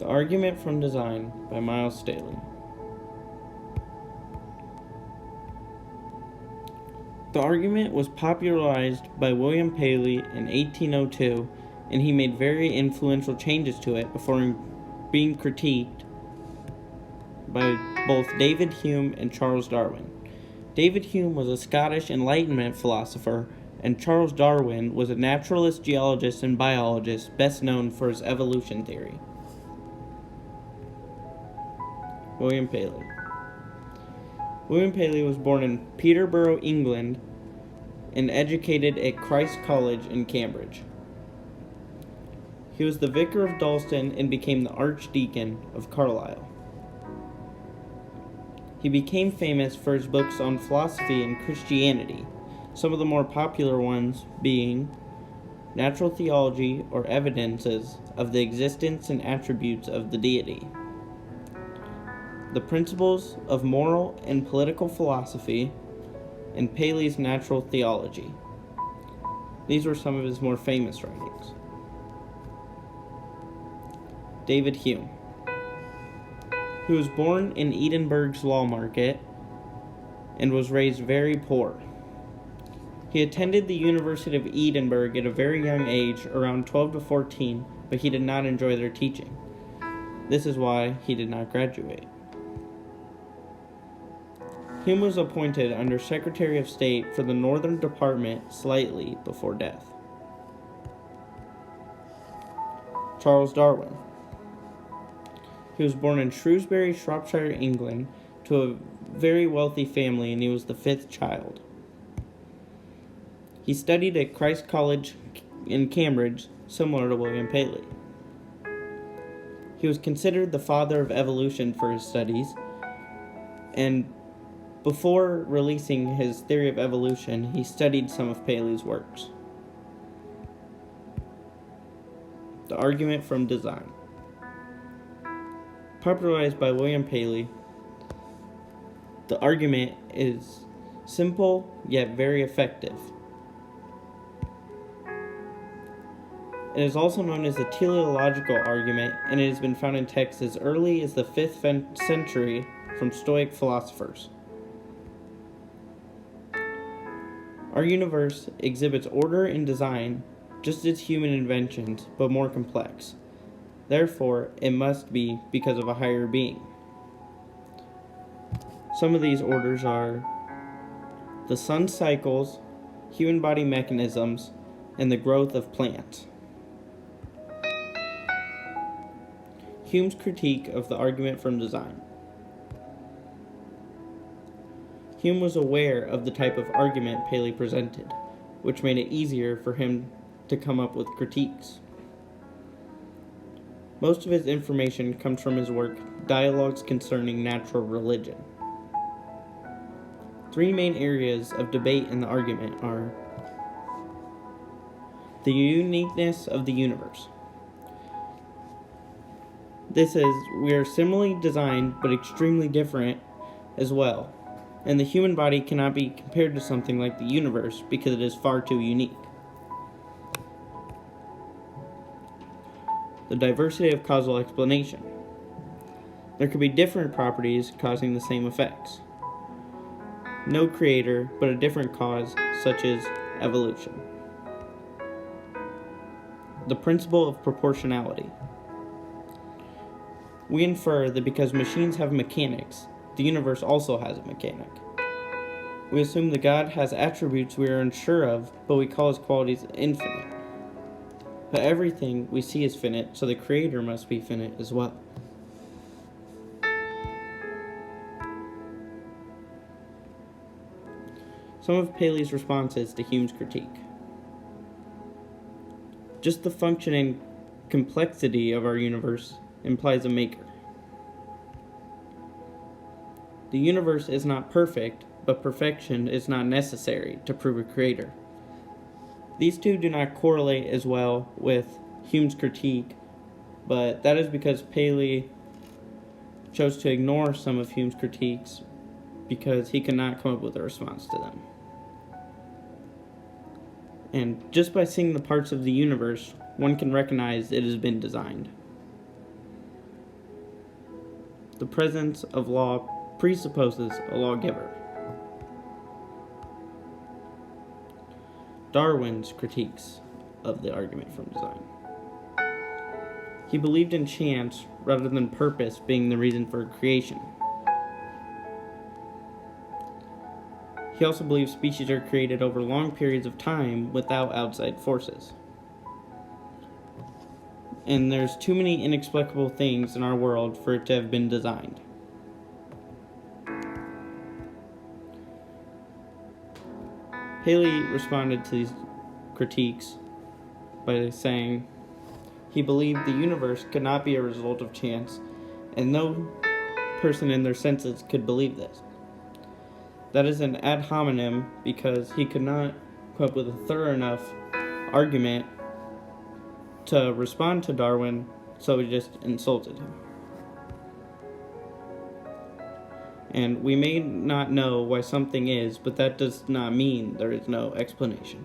The Argument from Design by Myles Staley. The argument was popularized by William Paley in 1802, and he made very influential changes to it before being critiqued by both David Hume and Charles Darwin. David Hume was a Scottish Enlightenment philosopher, and Charles Darwin was a naturalist, geologist, and biologist best known for his evolution theory. William Paley. William Paley was born in Peterborough, England, and educated at Christ College in Cambridge. He was the vicar of Dalston and became the Archdeacon of Carlisle. He became famous for his books on philosophy and Christianity, some of the more popular ones being Natural Theology, or Evidences of the Existence and Attributes of the Deity, The Principles of Moral and Political Philosophy, and Paley's Natural Theology. These were some of his more famous writings. David Hume. He was born in Edinburgh's Law Market and was raised very poor. He attended the University of Edinburgh at a very young age, around 12 to 14, but he did not enjoy their teaching. This is why he did not graduate. Hume was appointed under Secretary of State for the Northern Department slightly before death. Charles Darwin. He was born in Shrewsbury, Shropshire, England, to a very wealthy family, and he was the fifth child. He studied at Christ College in Cambridge, similar to William Paley. He was considered the father of evolution for his studies, and before releasing his theory of evolution, he studied some of Paley's works. The Argument from Design. Popularized by William Paley, the argument is simple yet very effective. It is also known as the teleological argument, and it has been found in texts as early as the 5th century from Stoic philosophers. Our universe exhibits order and design just as human inventions, but more complex. Therefore, it must be because of a higher being. Some of these orders are the sun's cycles, human body mechanisms, and the growth of plants. Hume's critique of the argument from design. Hume was aware of the type of argument Paley presented, which made it easier for him to come up with critiques. Most of his information comes from his work, Dialogues Concerning Natural Religion. Three main areas of debate in the argument are the uniqueness of the universe. This is, we are similarly designed but extremely different as well, and the human body cannot be compared to something like the universe because it is far too unique. The diversity of causal explanation. There could be different properties causing the same effects. No creator, but a different cause, such as evolution. The principle of proportionality. We infer that because machines have mechanics, the universe also has a mechanic. We assume that God has attributes we are unsure of, but we call his qualities infinite. But everything we see is finite, so the Creator must be finite as well. Some of Paley's responses to Hume's critique. Just the function and complexity of our universe implies a maker. The universe is not perfect, but perfection is not necessary to prove a creator. These two do not correlate as well with Hume's critique, but that is because Paley chose to ignore some of Hume's critiques because he could not come up with a response to them. And just by seeing the parts of the universe, one can recognize it has been designed. the presence of law presupposes a lawgiver. Darwin's critiques of the argument from design. He believed in chance rather than purpose being the reason for creation. He also believed species are created over long periods of time without outside forces. And there's too many inexplicable things in our world for it to have been designed. Paley responded to these critiques by saying he believed the universe could not be a result of chance, and no person in their senses could believe this. That is an ad hominem because he could not come up with a thorough enough argument to respond to Darwin, so he just insulted him. And we may not know why something is, but that does not mean there is no explanation.